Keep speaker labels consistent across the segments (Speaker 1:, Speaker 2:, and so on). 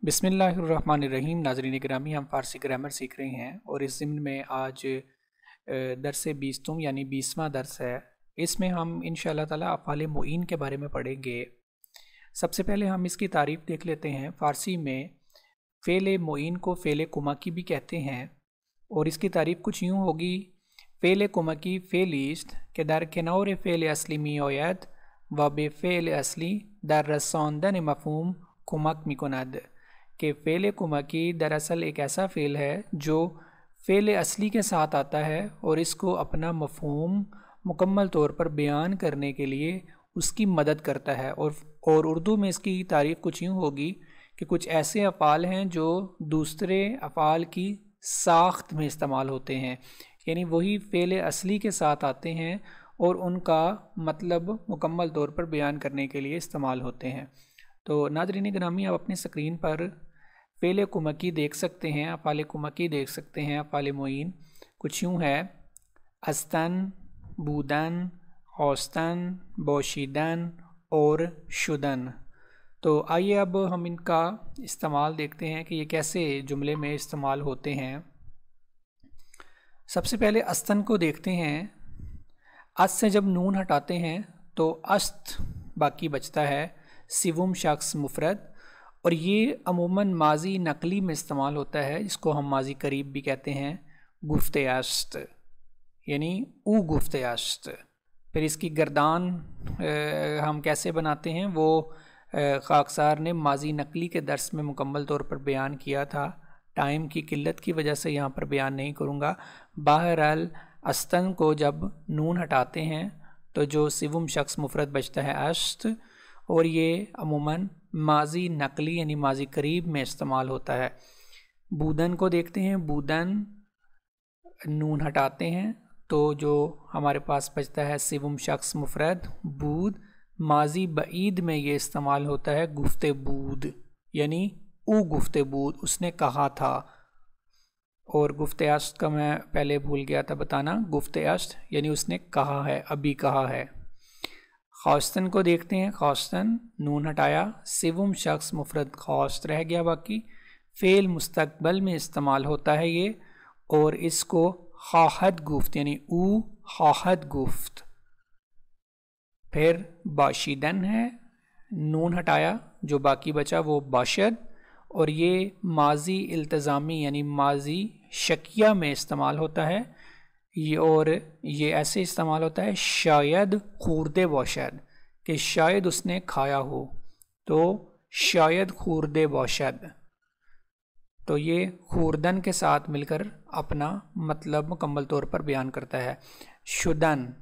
Speaker 1: बिस्मिल्लाहिर्रहमानिर्रहीम। नाज़रीन गिरामी, हम फ़ारसी ग्रामर सीख रहे हैं और इस ज़िम्न में आज दरस 20 यानी 20वां दर्स है। इसमें हम इंशाअल्लाह ताला अफ़ाल मुईन के बारे में पढ़ेंगे। सबसे पहले हम इसकी तारीफ़ देख लेते हैं। फ़ारसी में फ़ेल मुईन को फ़ेल कुमकी भी कहते हैं और इसकी तारीफ़ कुछ यूँ होगी। फ़ेल कुमकी फ़ेलिस्ट के दर किनौर फ़ेल असली मियोयत व बे फ़ेल असली दर रसौंदन मफ़हूम कुमक मिकुनद के फ़ेल कुमकी दरअसल एक ऐसा फ़ेल है जो फ़ेल असली के साथ आता है और इसको अपना मफ़हूम मुकम्मल तौर पर बयान करने के लिए उसकी मदद करता है। और उर्दू में इसकी तारीफ़ कुछ यूँ होगी कि कुछ ऐसे अफ़ाल हैं जो दूसरे अफ़ाल की साख्त में इस्तेमाल होते हैं, यानी वही फ़ेल असली के साथ आते हैं और उनका मतलब मुकम्मल तौर पर बयान करने के लिए इस्तेमाल होते हैं। तो नाज़रीन गिरामी, आप अपनी स्क्रीन पर फ़ेल कुमकी देख सकते हैं, अफ़ाल कुमकी देख सकते हैं। अफ़ाल मुईन कुछ यूँ है: अस्तन, बूदन, औस्तन, बोशीदन और शुदन। तो आइए अब हम इनका इस्तेमाल देखते हैं कि ये कैसे जुमले में इस्तेमाल होते हैं। सबसे पहले अस्तन को देखते हैं। अस्त से जब नून हटाते हैं तो अस्त बाकी बचता है, सिवुम शख्स मुफरद, और ये अमूमन माजी नकली में इस्तेमाल होता है, इसको हम माजी करीब भी कहते हैं। गुफ्ते अस्त यानी ऊ गुफ्ते अस्त। फिर इसकी गर्दान हम कैसे बनाते हैं वो खाकसार ने माजी नकली के दर्स में मुकम्मल तौर पर बयान किया था। टाइम की किल्लत की वजह से यहाँ पर बयान नहीं करूँगा। बहरहाल अस्तन को जब नून हटाते हैं तो जो सिवुम शख्स मुफरद बचता है अस्त, और ये अमूमन माजी नकली यानी माजी करीब में इस्तेमाल होता है। बूदन को देखते हैं। बूदन नून हटाते हैं तो जो हमारे पास बचता है सिवुम शख्स मुफरद बूद। माजी बईद में ये इस्तेमाल होता है गुफ्ते बूद यानी ऊ गुफ्ते बूद, उसने कहा था। और गुफ्ते अश्त का मैं पहले भूल गया था बताना। गुफ्ते अश्त यानी उसने कहा है, अभी कहा है। खौस्तन को देखते हैं। खौस्तन नून हटाया, सिवुम शख्स मुफरद खौस्त रह गया बाकी। फ़ेल मुस्तकबल में इस्तेमाल होता है ये, और इसको खाहद गुफ्त यानी ऊ खाहद गुफ्त। फिर बाशिदन है, नून हटाया, जो बाकी बचा वो बाशद, और ये माजी इल्तज़ामी यानी माजी शकिया में इस्तेमाल होता है। और ये ऐसे इस्तेमाल होता है शायद खूरदे बौशद, कि शायद उसने खाया हो, तो शायद खूरदे बौशद। तो ये खूरदन के साथ मिलकर अपना मतलब मुकम्मल तौर पर बयान करता है। शुदन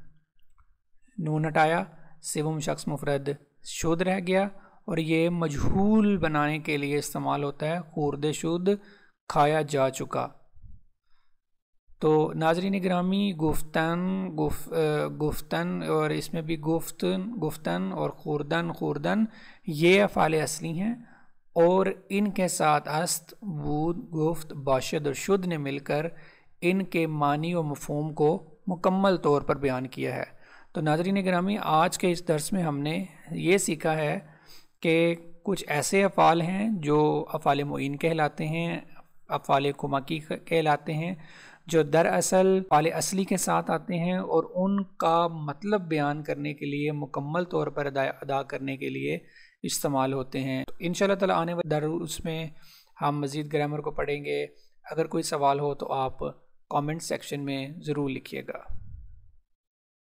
Speaker 1: नून हटाया, सिवुम शख्स मुफरद शुद रह गया, और ये मजहूल बनाने के लिए इस्तेमाल होता है। खूरदे शुद खाया जा चुका। तो नाज़रीन गिरामी, गुफ्तन और इसमें भी गुफ्तन और खूरदन ये अफ़ाल असली हैं, और इनके साथ अस्त, बूद, गुफ्त, बाशद और शुद ने मिलकर इनके मानी और मफ़हूम को मुकम्मल तौर पर बयान किया है। तो नाज़रीन गिरामी, आज के इस दर्स में हमने ये सीखा है कि कुछ ऐसे अफ़ाल हैं जो अफ़ाल मुईन कहलाते हैं, अफ़ाल कुमकी कहलाते हैं, जो दरअसल अफ़ाल असली के साथ आते हैं और उनका मतलब बयान करने के लिए, मुकम्मल तौर पर अदा करने के लिए इस्तेमाल होते हैं। तो इंशाअल्लाह ताला आने वाले दरुस में हम मज़ीद ग्रामर को पढ़ेंगे। अगर कोई सवाल हो तो आप कमेंट सेक्शन में ज़रूर लिखिएगा।